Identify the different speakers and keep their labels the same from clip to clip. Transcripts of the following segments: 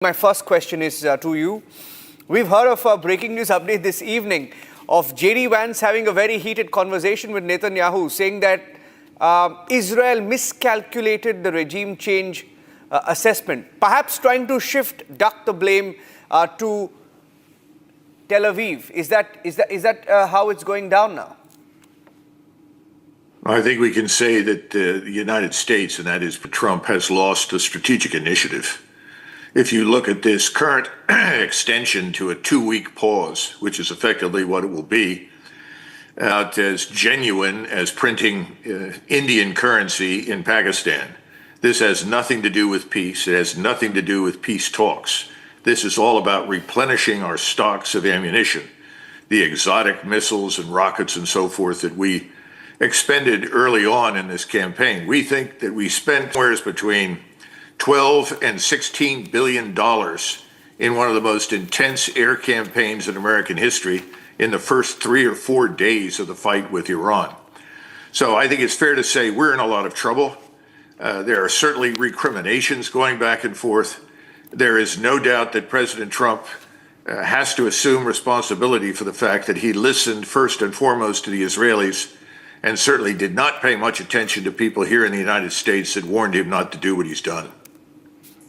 Speaker 1: My first question is to you. We've heard of a breaking news update this evening of J.D. Vance having a very heated conversation with Netanyahu, saying that Israel miscalculated the regime change assessment, perhaps trying to duck the blame to Tel Aviv. Is that how it's going down now?
Speaker 2: I think we can say that the United States, and that is Trump, has lost a strategic initiative. If you look at this current extension to a 2-week pause, which is effectively what it will be, as genuine as printing Indian currency in Pakistan. This has nothing to do with peace. It has nothing to do with peace talks. This is all about replenishing our stocks of ammunition, the exotic missiles and rockets and so forth that we expended early on in this campaign. We think that we spent somewhere between $12 and $16 billion in one of the most intense air campaigns in American history in the first 3 or 4 days of the fight with Iran. So I think it's fair to say we're in a lot of trouble. There are certainly recriminations going back and forth. There is no doubt that President Trump has to assume responsibility for the fact that he listened first and foremost to the Israelis and certainly did not pay much attention to people here in the United States that warned him not to do what he's done.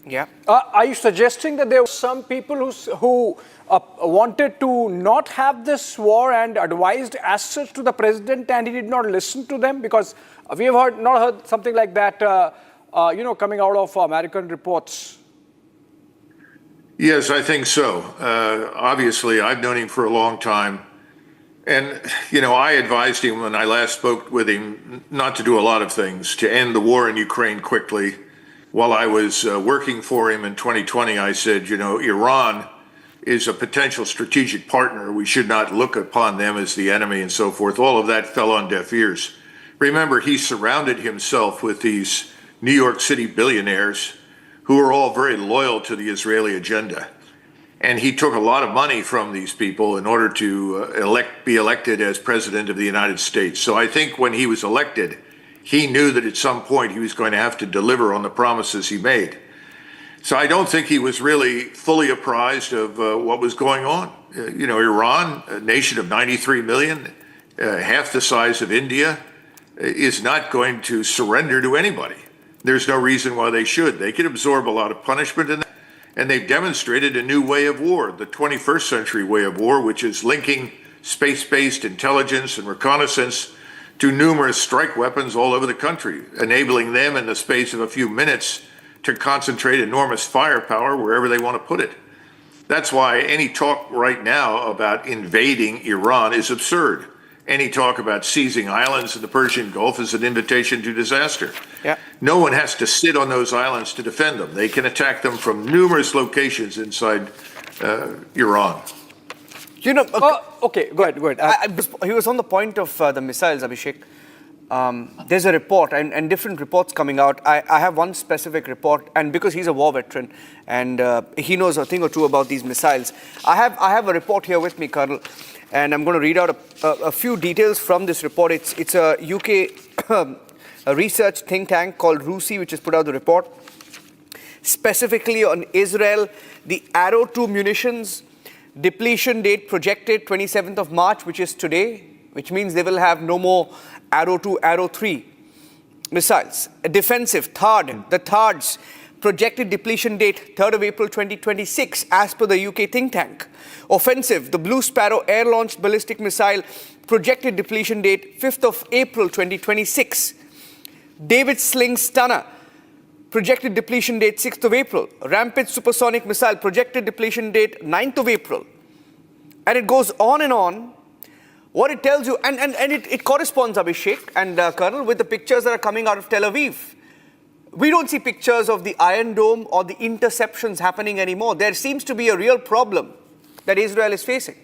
Speaker 1: Yeah.
Speaker 3: Are you suggesting that there were some people who wanted to not have this war and advised as such to the president, and he did not listen to them? Because we have not heard something like that, coming out of American reports.
Speaker 2: Yes, I think so. Obviously, I've known him for a long time. And, I advised him when I last spoke with him not to do a lot of things, to end the war in Ukraine quickly. While I was working for him in 2020, I said, Iran is a potential strategic partner. We should not look upon them as the enemy and so forth. All of that fell on deaf ears. Remember, he surrounded himself with these New York City billionaires who are all very loyal to the Israeli agenda. And he took a lot of money from these people in order to be elected as president of the United States. So I think when he was elected, he knew that at some point he was going to have to deliver on the promises he made. So I don't think he was really fully apprised of what was going on. Iran, a nation of 93 million, half the size of India, is not going to surrender to anybody. There's no reason why they should. They can absorb a lot of punishment in that. And they've demonstrated a new way of war, the 21st century way of war, which is linking space-based intelligence and reconnaissance to numerous strike weapons all over the country, enabling them in the space of a few minutes to concentrate enormous firepower wherever they want to put it. That's why any talk right now about invading Iran is absurd. Any talk about seizing islands in the Persian Gulf is an invitation to disaster.
Speaker 1: Yeah.
Speaker 2: No one has to sit on those islands to defend them. They can attack them from numerous locations inside Iran.
Speaker 3: Okay, go ahead.
Speaker 1: He was on the point of the missiles, Abhishek. There's a report and different reports coming out. I have one specific report, and because he's a war veteran and he knows a thing or two about these missiles, I have a report here with me, Colonel, and I'm going to read out a few details from this report. It's a UK a research think tank called RUSI, which has put out the report specifically on Israel. The Arrow 2 munitions depletion date projected 27th of March, which is today, which means they will have no more Arrow 2, Arrow 3 missiles. Defensive, the THAAD's projected depletion date 3rd of April 2026 as per the UK think tank. Offensive, the Blue Sparrow air-launched ballistic missile projected depletion date 5th of April 2026. David Sling Stunner projected depletion date 6th of April. Rampage supersonic missile projected depletion date 9th of April. And it goes on and on. What it tells you, and it corresponds, Abhishek and Colonel, with the pictures that are coming out of Tel Aviv. We don't see pictures of the Iron Dome or the interceptions happening anymore. There seems to be a real problem that Israel is facing.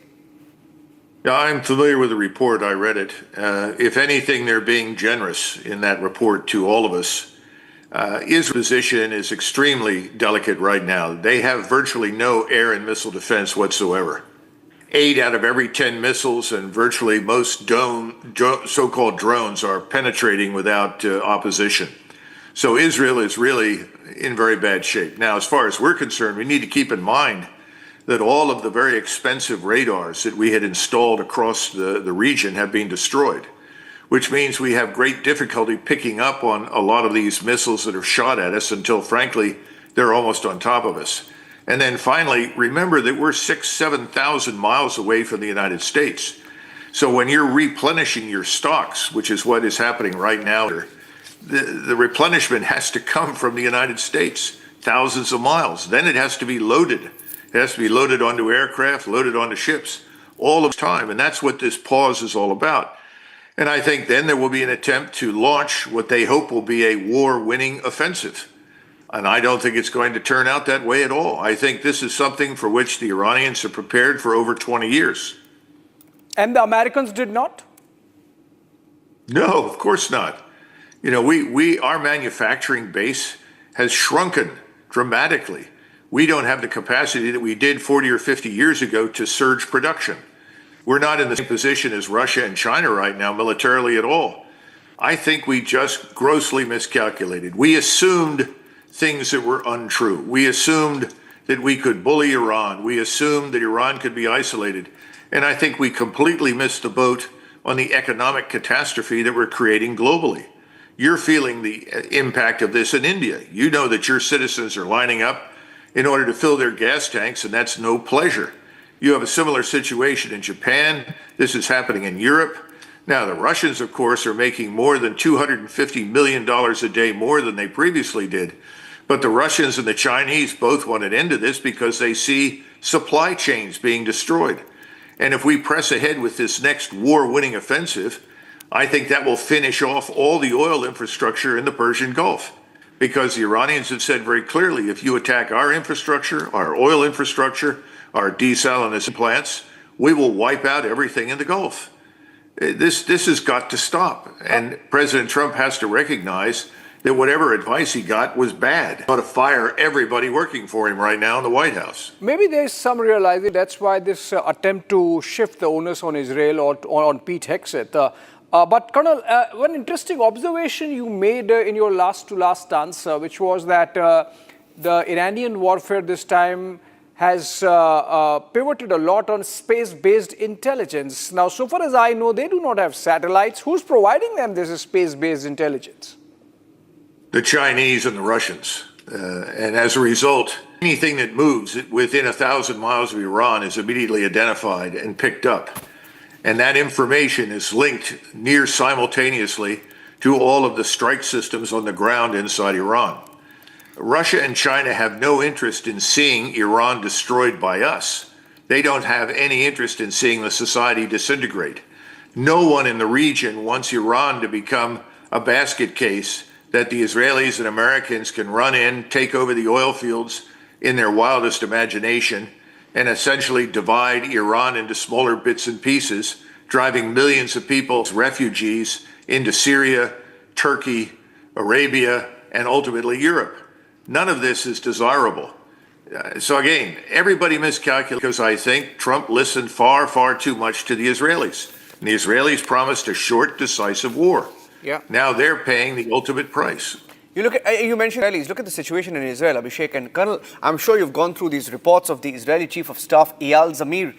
Speaker 2: Yeah, I'm familiar with the report. I read it. If anything, they're being generous in that report to all of us. Israel's position is extremely delicate right now. They have virtually no air and missile defense whatsoever. 8 out of every 10 missiles and virtually most so-called drones are penetrating without opposition. So Israel is really in very bad shape. Now, as far as we're concerned, we need to keep in mind that all of the very expensive radars that we had installed across the region have been destroyed, which means we have great difficulty picking up on a lot of these missiles that are shot at us until, frankly, they're almost on top of us. And then finally, remember that we're 7,000 miles away from the United States. So when you're replenishing your stocks, which is what is happening right now, the replenishment has to come from the United States, thousands of miles. Then it has to be loaded. It has to be loaded onto aircraft, loaded onto ships, all of the time. And that's what this pause is all about. And I think then there will be an attempt to launch what they hope will be a war-winning offensive. And I don't think it's going to turn out that way at all. I think this is something for which the Iranians have prepared for over 20 years.
Speaker 3: And the Americans did not?
Speaker 2: No, of course not. You know, our manufacturing base has shrunken dramatically. We don't have the capacity that we did 40 or 50 years ago to surge production. We're not in the same position as Russia and China right now militarily at all. I think we just grossly miscalculated. We assumed things that were untrue. We assumed that we could bully Iran. We assumed that Iran could be isolated. And I think we completely missed the boat on the economic catastrophe that we're creating globally. You're feeling the impact of this in India. You know that your citizens are lining up in order to fill their gas tanks, and that's no pleasure. You have a similar situation in Japan. This is happening in Europe. Now, the Russians, of course, are making more than $250 million a day more than they previously did. But the Russians and the Chinese both want an end to this because they see supply chains being destroyed. And if we press ahead with this next war-winning offensive, I think that will finish off all the oil infrastructure in the Persian Gulf. Because the Iranians have said very clearly, if you attack our infrastructure, our oil infrastructure, our desalination plants, we will wipe out everything in the Gulf. This has got to stop. And President Trump has to recognize that whatever advice he got was bad. He ought to fire everybody working for him right now in the White House.
Speaker 3: Maybe there's some realizing that's why this attempt to shift the onus on Israel or on Pete Hegseth. But Colonel, one interesting observation you made in your last answer, which was that the Iranian warfare this time has pivoted a lot on space-based intelligence. Now, so far as I know, they do not have satellites. Who's providing them this space-based intelligence?
Speaker 2: The Chinese and the Russians. And as a result, anything that moves within 1,000 miles of Iran is immediately identified and picked up. And that information is linked near simultaneously to all of the strike systems on the ground inside Iran. Russia and China have no interest in seeing Iran destroyed by us. They don't have any interest in seeing the society disintegrate. No one in the region wants Iran to become a basket case that the Israelis and Americans can run in, take over the oil fields in their wildest imagination, and essentially divide Iran into smaller bits and pieces, driving millions of people as refugees into Syria, Turkey, Arabia, and ultimately Europe. None of this is desirable. So again, everybody miscalculated because I think Trump listened far, far too much to the Israelis. And the Israelis promised a short, decisive war.
Speaker 3: Yeah.
Speaker 2: Now they're paying the ultimate price.
Speaker 1: You mentioned Israelis. Look at the situation in Israel, Abhishek. And Colonel, I'm sure you've gone through these reports of the Israeli Chief of Staff, Eyal Zamir.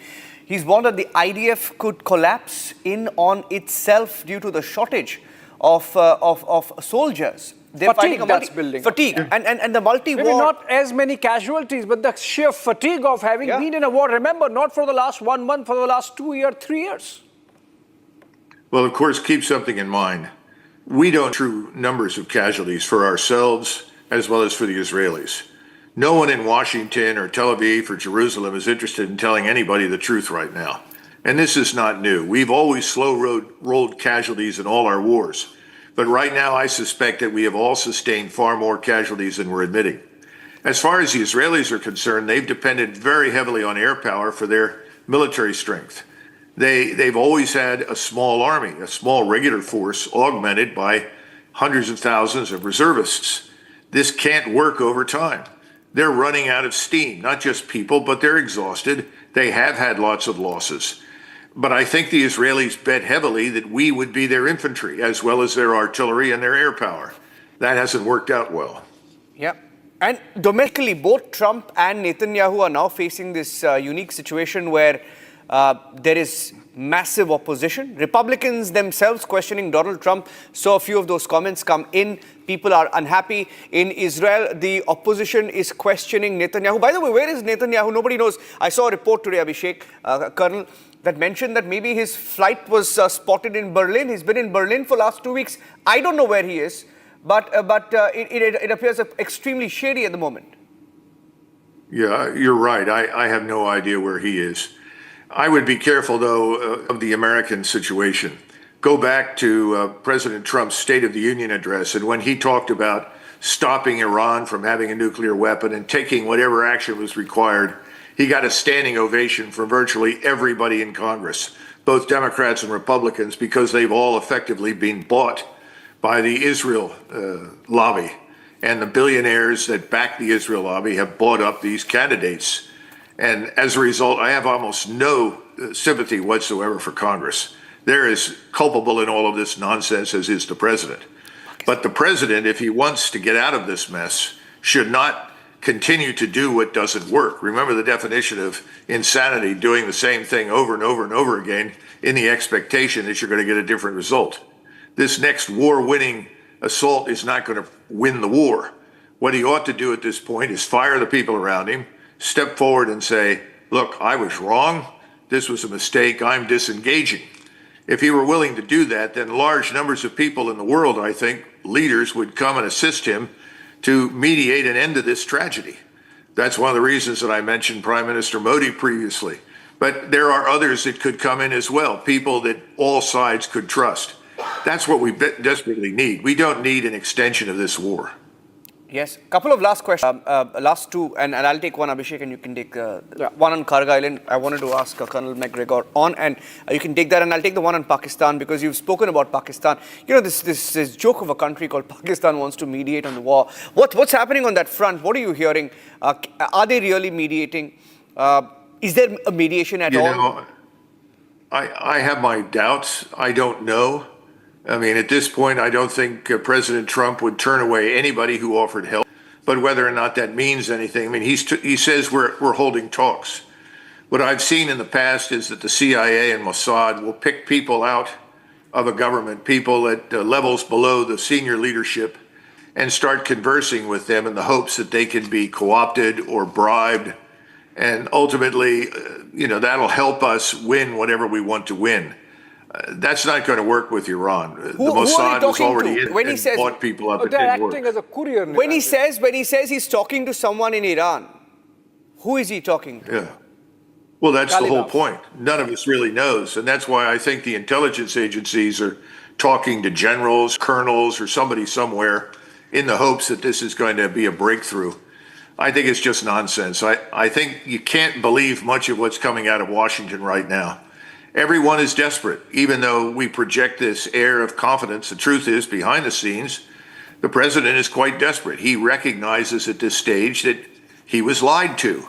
Speaker 1: He's warned that the IDF could collapse in on itself due to the shortage of soldiers. They're
Speaker 3: fatigue that's building.
Speaker 1: Fatigue. And the multi-war...
Speaker 3: Maybe not as many casualties, but the sheer fatigue of having been in a war. Remember, not for the last 1 month, for the last 2 years, 3 years.
Speaker 2: Well, of course, keep something in mind. We don't have true numbers of casualties for ourselves as well as for the Israelis. No one in Washington or Tel Aviv or Jerusalem is interested in telling anybody the truth right now. And this is not new. We've always slow-rolled casualties in all our wars. But right now, I suspect that we have all sustained far more casualties than we're admitting. As far as the Israelis are concerned, they've depended very heavily on air power for their military strength. They've always had a small army, a small regular force augmented by hundreds of thousands of reservists. This can't work over time. They're running out of steam, not just people, but they're exhausted. They have had lots of losses. But I think the Israelis bet heavily that we would be their infantry as well as their artillery and their air power. That hasn't worked out well.
Speaker 1: Yeah. And domestically, both Trump and Netanyahu are now facing this unique situation where there is massive opposition. Republicans themselves questioning Donald Trump. Saw a few of those comments come in. People are unhappy. In Israel, the opposition is questioning Netanyahu. By the way, where is Netanyahu? Nobody knows. I saw a report today, Abhishek, Colonel, that mentioned that maybe his flight was spotted in Berlin. He's been in Berlin for the last 2 weeks. I don't know where he is. But it appears extremely shady at the moment.
Speaker 2: Yeah, you're right. I have no idea where he is. I would be careful, though, of the American situation. Go back to President Trump's State of the Union address, and when he talked about stopping Iran from having a nuclear weapon and taking whatever action was required, he got a standing ovation from virtually everybody in Congress, both Democrats and Republicans, because they've all effectively been bought by the Israel lobby. And the billionaires that back the Israel lobby have bought up these candidates. And as a result, I have almost no sympathy whatsoever for Congress. They're as culpable in all of this nonsense as is the president. But the president, if he wants to get out of this mess, should not continue to do what doesn't work. Remember the definition of insanity: doing the same thing over and over and over again in the expectation that you're going to get a different result. This next war-winning assault is not going to win the war. What he ought to do at this point is fire the people around him, step forward and say, look, I was wrong. This was a mistake. I'm disengaging. If he were willing to do that, then large numbers of people in the world, I think, leaders would come and assist him to mediate an end to this tragedy. That's one of the reasons that I mentioned Prime Minister Modi previously. But there are others that could come in as well, people that all sides could trust. That's what we desperately need. We don't need an extension of this war.
Speaker 1: Yes. Couple of last questions. Last two, and I'll take one, Abhishek, and you can take one on Kargil Island. I wanted to ask Colonel Macgregor on, and you can take that, and I'll take the one on Pakistan, because you've spoken about Pakistan. You know, this joke of a country called Pakistan wants to mediate on the war. What's happening on that front? What are you hearing? Are they really mediating? Is there a mediation at all?
Speaker 2: You know, I have my doubts. I don't know. I mean, at this point, I don't think President Trump would turn away anybody who offered help. But whether or not that means anything, I mean, he says we're holding talks. What I've seen in the past is that the CIA and Mossad will pick people out of a government, people at levels below the senior leadership, and start conversing with them in the hopes that they can be co-opted or bribed. And ultimately, that'll help us win whatever we want to win. That's not going to work with Iran. The Mossad was already in and bought people up.
Speaker 3: They're acting as a courier.
Speaker 1: When he says he's talking to someone in Iran, who is he talking to?
Speaker 2: Yeah. Well, that's the whole point. None of us really knows. And that's why I think the intelligence agencies are talking to generals, colonels, or somebody somewhere in the hopes that this is going to be a breakthrough. I think it's just nonsense. I think you can't believe much of what's coming out of Washington right now. Everyone is desperate, even though we project this air of confidence. The truth is, behind the scenes, the president is quite desperate. He recognizes at this stage that he was lied to,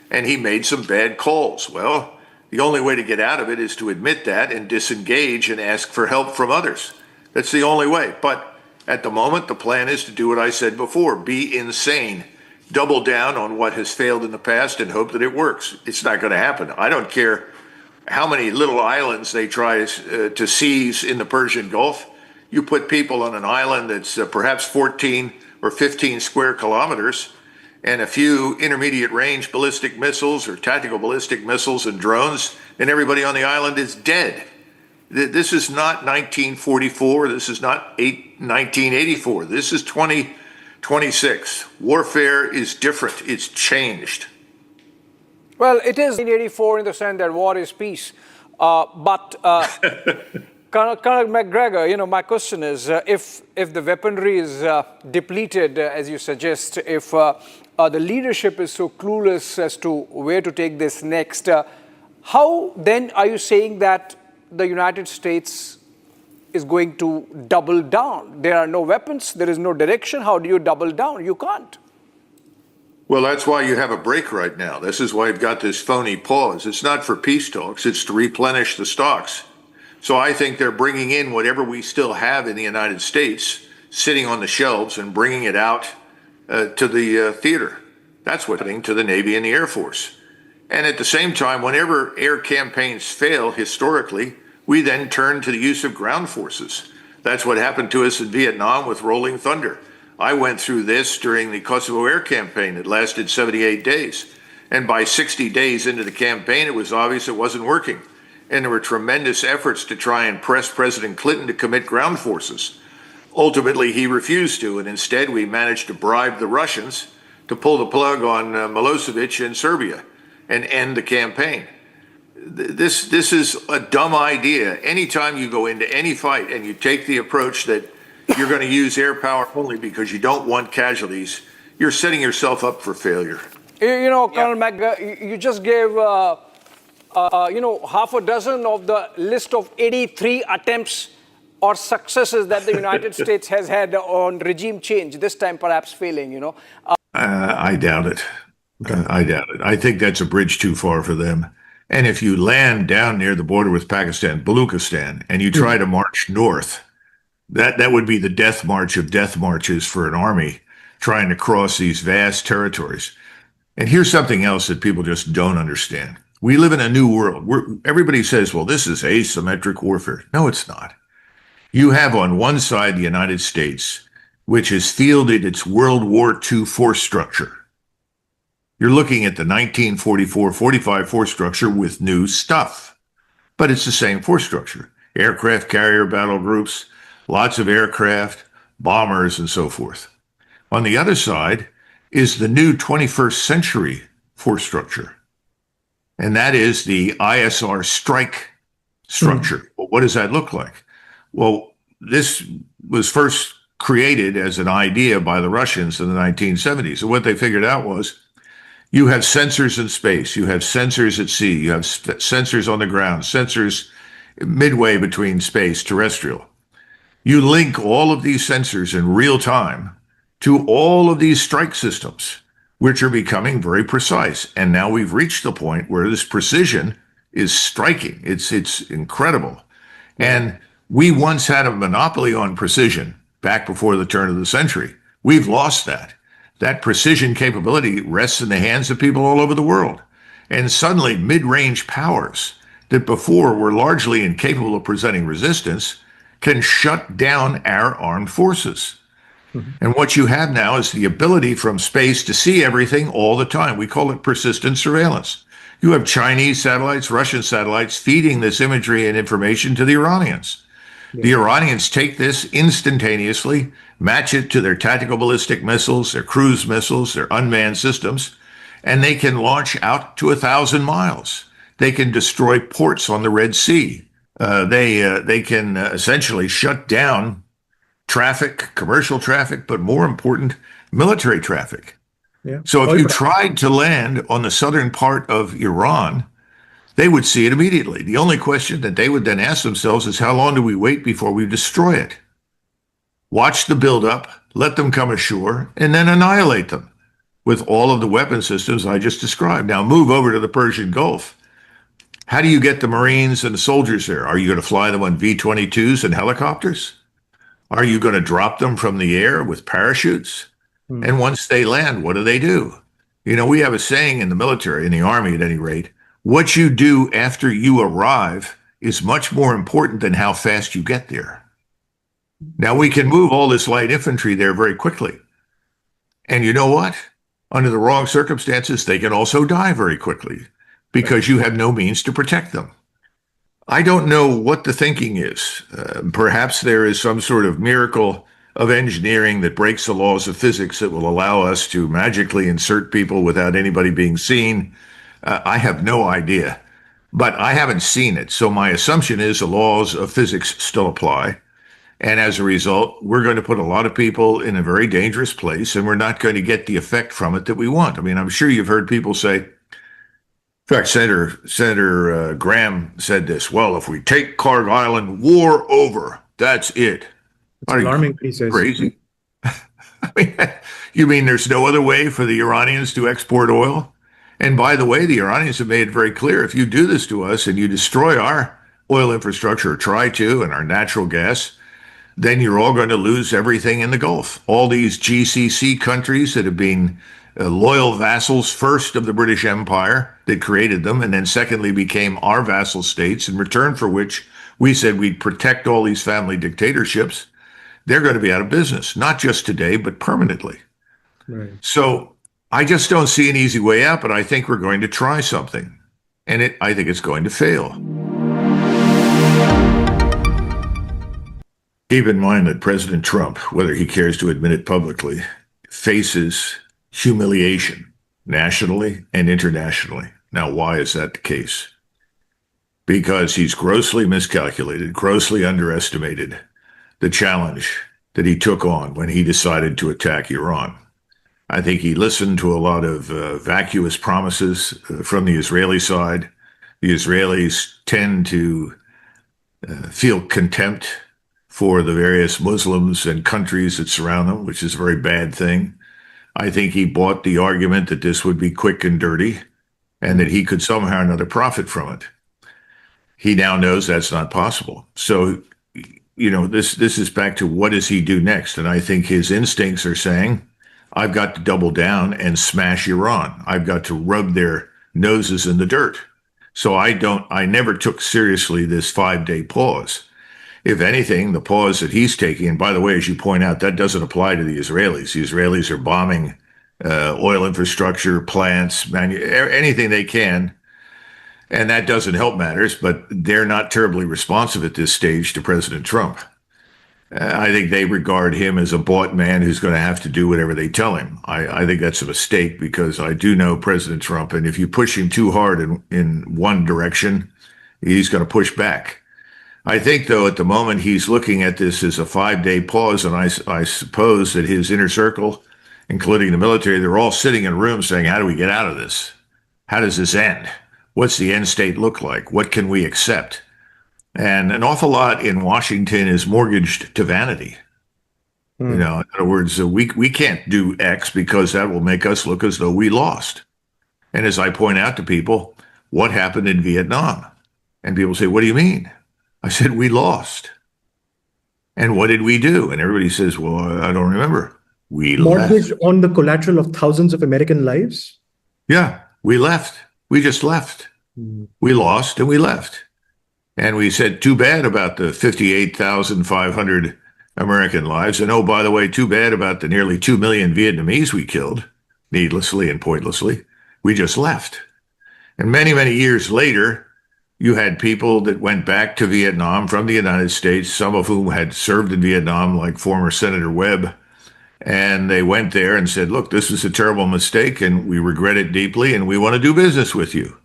Speaker 2: and he made some bad calls. Well, the only way to get out of it is to admit that and disengage and ask for help from others. That's the only way. But at the moment, the plan is to do what I said before: be insane, double down on what has failed in the past and hope that it works. It's not going to happen. I don't care how many little islands they try to seize in the Persian Gulf. You put people on an island that's perhaps 14 or 15 square kilometers and a few intermediate range ballistic missiles or tactical ballistic missiles and drones, and everybody on the island is dead. This is not 1944. This is not 1984. This is 2026. Warfare is different. It's changed.
Speaker 3: Well, it is 1984 in the sense that war is peace. But Colonel Macgregor, my question is, if the weaponry is depleted, as you suggest, if the leadership is so clueless as to where to take this next, how then are you saying that the United States is going to double down? There are no weapons, there is no direction. How do you double down? You can't.
Speaker 2: Well, that's why you have a break right now. This is why you've got this phony pause. It's not for peace talks. It's to replenish the stocks. So I think they're bringing in whatever we still have in the United States, sitting on the shelves and bringing it out to the theater. That's what's happening to the Navy and the Air Force. And at the same time, whenever air campaigns fail historically, we then turn to the use of ground forces. That's what happened to us in Vietnam with Rolling Thunder. I went through this during the Kosovo air campaign. It lasted 78 days. And by 60 days into the campaign, it was obvious it wasn't working. And there were tremendous efforts to try and press President Clinton to commit ground forces. Ultimately, he refused to, and instead we managed to bribe the Russians to pull the plug on Milosevic in Serbia and end the campaign. This is a dumb idea. Anytime you go into any fight and you take the approach that you're going to use air power only because you don't want casualties, you're setting yourself up for failure.
Speaker 3: You know, Colonel Macgregor, you just gave, half a dozen of the list of 83 attempts or successes that the United States has had on regime change, this time perhaps failing,
Speaker 2: I doubt it. I doubt it. I think that's a bridge too far for them. And if you land down near the border with Pakistan, Baluchistan, and you try to march north, that would be the death march of death marches for an army trying to cross these vast territories. And here's something else that people just don't understand. We live in a new world. Everybody says, well, this is asymmetric warfare. No, it's not. You have on one side the United States, which has fielded its World War II force structure. You're looking at the 1944-45 force structure with new stuff, but it's the same force structure. Aircraft carrier battle groups, lots of aircraft, bombers, and so forth. On the other side is the new 21st century force structure, and that is the ISR strike structure. Well, what does that look like? Well, this was first created as an idea by the Russians in the 1970s, and what they figured out was you have sensors in space, you have sensors at sea, you have sensors on the ground, sensors midway between space, terrestrial. You link all of these sensors in real time to all of these strike systems, which are becoming very precise. And now we've reached the point where this precision is striking. It's incredible. And we once had a monopoly on precision back before the turn of the century. We've lost that. That precision capability rests in the hands of people all over the world. And suddenly, mid-range powers that before were largely incapable of presenting resistance can shut down our armed forces. And what you have now is the ability from space to see everything all the time. We call it persistent surveillance. You have Chinese satellites, Russian satellites feeding this imagery and information to the Iranians. The Iranians take this instantaneously, match it to their tactical ballistic missiles, their cruise missiles, their unmanned systems, and they can launch out to 1,000 miles. They can destroy ports on the Red Sea. They can essentially shut down traffic, commercial traffic, but more important, military traffic.
Speaker 4: Yeah.
Speaker 2: So if you tried to land on the southern part of Iran, they would see it immediately. The only question that they would then ask themselves is, how long do we wait before we destroy it? Watch the buildup, let them come ashore, and then annihilate them with all of the weapon systems I just described. Now move over to the Persian Gulf. How do you get the Marines and the soldiers there? Are you going to fly them on V-22s and helicopters? Are you going to drop them from the air with parachutes? And once they land, what do? We have a saying in the military, in the Army at any rate, what you do after you arrive is much more important than how fast you get there. Now, we can move all this light infantry there very quickly. And you know what? Under the wrong circumstances, they can also die very quickly because you have no means to protect them. I don't know what the thinking is. Perhaps there is some sort of miracle of engineering that breaks the laws of physics that will allow us to magically insert people without anybody being seen. I have no idea, but I haven't seen it. So my assumption is the laws of physics still apply. And as a result, we're going to put a lot of people in a very dangerous place, and we're not going to get the effect from it that we want. I mean, I'm sure you've heard people say, in fact, Senator Graham said this, well, if we take Carg Island, war over, that's it.
Speaker 4: It's alarming, he says.
Speaker 2: Crazy. I mean, you mean there's no other way for the Iranians to export oil? And by the way, the Iranians have made it very clear, if you do this to us and you destroy our oil infrastructure, or try to, and our natural gas, then you're all going to lose everything in the Gulf. All these GCC countries that have been loyal vassals, first of the British Empire that created them, and then secondly became our vassal states, in return for which we said we'd protect all these family dictatorships. They're going to be out of business, not just today, but permanently.
Speaker 4: Right.
Speaker 2: So I just don't see an easy way out, but I think we're going to try something. And I think it's going to fail. Keep in mind that President Trump, whether he cares to admit it publicly, faces humiliation nationally and internationally. Now, why is that the case? Because he's grossly miscalculated, grossly underestimated the challenge that he took on when he decided to attack Iran. I think he listened to a lot of vacuous promises from the Israeli side. The Israelis tend to feel contempt for the various Muslims and countries that surround them, which is a very bad thing. I think he bought the argument that this would be quick and dirty and that he could somehow or another profit from it. He now knows that's not possible. So, this is back to what does he do next? And I think his instincts are saying, I've got to double down and smash Iran. I've got to rub their noses in the dirt. So I never took seriously this 5-day pause. If anything, the pause that he's taking, and by the way, as you point out, that doesn't apply to the Israelis. The Israelis are bombing oil infrastructure, plants, anything they can. And that doesn't help matters, but they're not terribly responsive at this stage to President Trump. I think they regard him as a bought man who's going to have to do whatever they tell him. I think that's a mistake because I do know President Trump, and if you push him too hard in one direction, he's going to push back. I think, though, at the moment, he's looking at this as a 5-day pause, and I suppose that his inner circle, including the military, they're all sitting in a room saying, how do we get out of this? How does this end? What's the end state look like? What can we accept? And an awful lot in Washington is mortgaged to vanity. In other words, we can't do X because that will make us look as though we lost. And as I point out to people, what happened in Vietnam? And people say, what do you mean? I said, we lost. And what did we do? And everybody says, well, I don't remember. We
Speaker 4: Mortgage
Speaker 2: left.
Speaker 4: on the collateral of thousands of American lives?
Speaker 2: Yeah, we left. We just left. We lost and we left. And we said, too bad about the 58,500 American lives. And oh, by the way, too bad about the nearly 2 million Vietnamese we killed, needlessly and pointlessly. We just left. And many, many years later, you had people that went back to Vietnam from the United States, some of whom had served in Vietnam, like former Senator Webb. And they went there and said, look, this was a terrible mistake and we regret it deeply and we want to do business with you.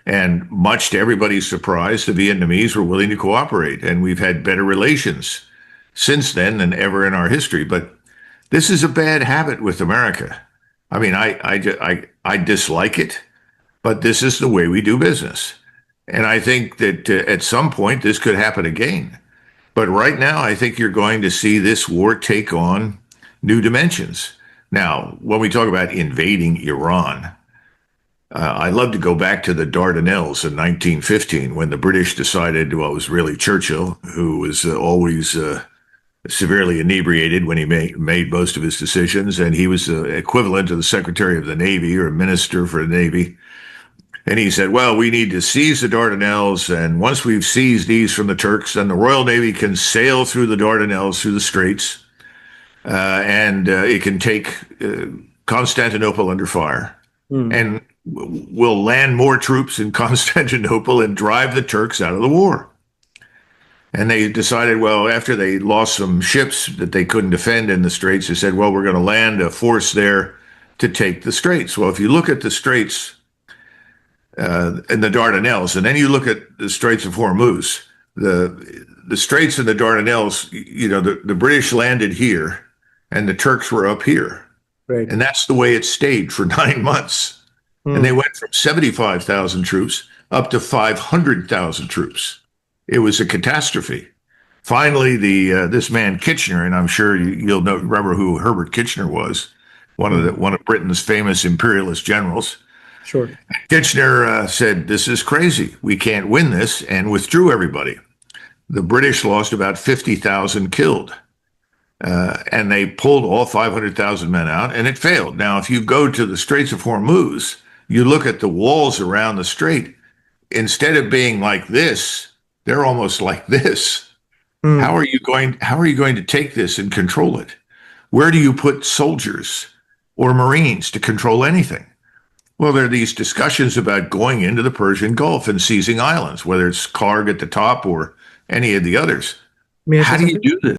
Speaker 2: And much to everybody's surprise, the Vietnamese were willing to cooperate. And we've had better relations since then than ever in our history. But this is a bad habit with America. I mean, I dislike it, but this is the way we do business. And I think that at some point this could happen again. But right now, I think you're going to see this war take on new dimensions. Now, when we talk about invading Iran, I love to go back to the Dardanelles in 1915 when the British decided, well, it was really Churchill, who was always severely inebriated when he made most of his decisions. And he was equivalent to the Secretary of the Navy or Minister for the Navy. And he said, well, we need to seize the Dardanelles. And once we've seized these from the Turks, then the Royal Navy can sail through the Dardanelles, through the Straits, and it can take Constantinople under fire. And we'll land more troops in Constantinople and drive the Turks out of the war. And they decided, well, after they lost some ships that they couldn't defend in the Straits, they said, well, we're going to land a force there to take the Straits. Well, if you look at the Straits, in the Dardanelles, and then you look at the Straits of Hormuz, the Straits and the Dardanelles, the British landed here and the Turks were up here.
Speaker 4: Right.
Speaker 2: And that's the way it stayed for 9 months. And they went from 75,000 troops up to 500,000 troops. It was a catastrophe. Finally, this man Kitchener, and I'm sure you'll remember who Herbert Kitchener was, one of Britain's famous imperialist generals.
Speaker 4: Sure.
Speaker 2: Kitchener said, this is crazy. We can't win this, and withdrew everybody. the British lost about 50,000 killed. And they pulled all 500,000 men out, and it failed. Now, if you go to the Straits of Hormuz, you look at the walls around the strait, instead of being like this, they're almost like this. How are you going to take this and control it? Where do you put soldiers or Marines to control anything? Well, there are these discussions about going into the Persian Gulf and seizing islands, whether it's Karg at the top or any of the others.
Speaker 4: May I say
Speaker 2: How do you
Speaker 4: something?
Speaker 2: do this?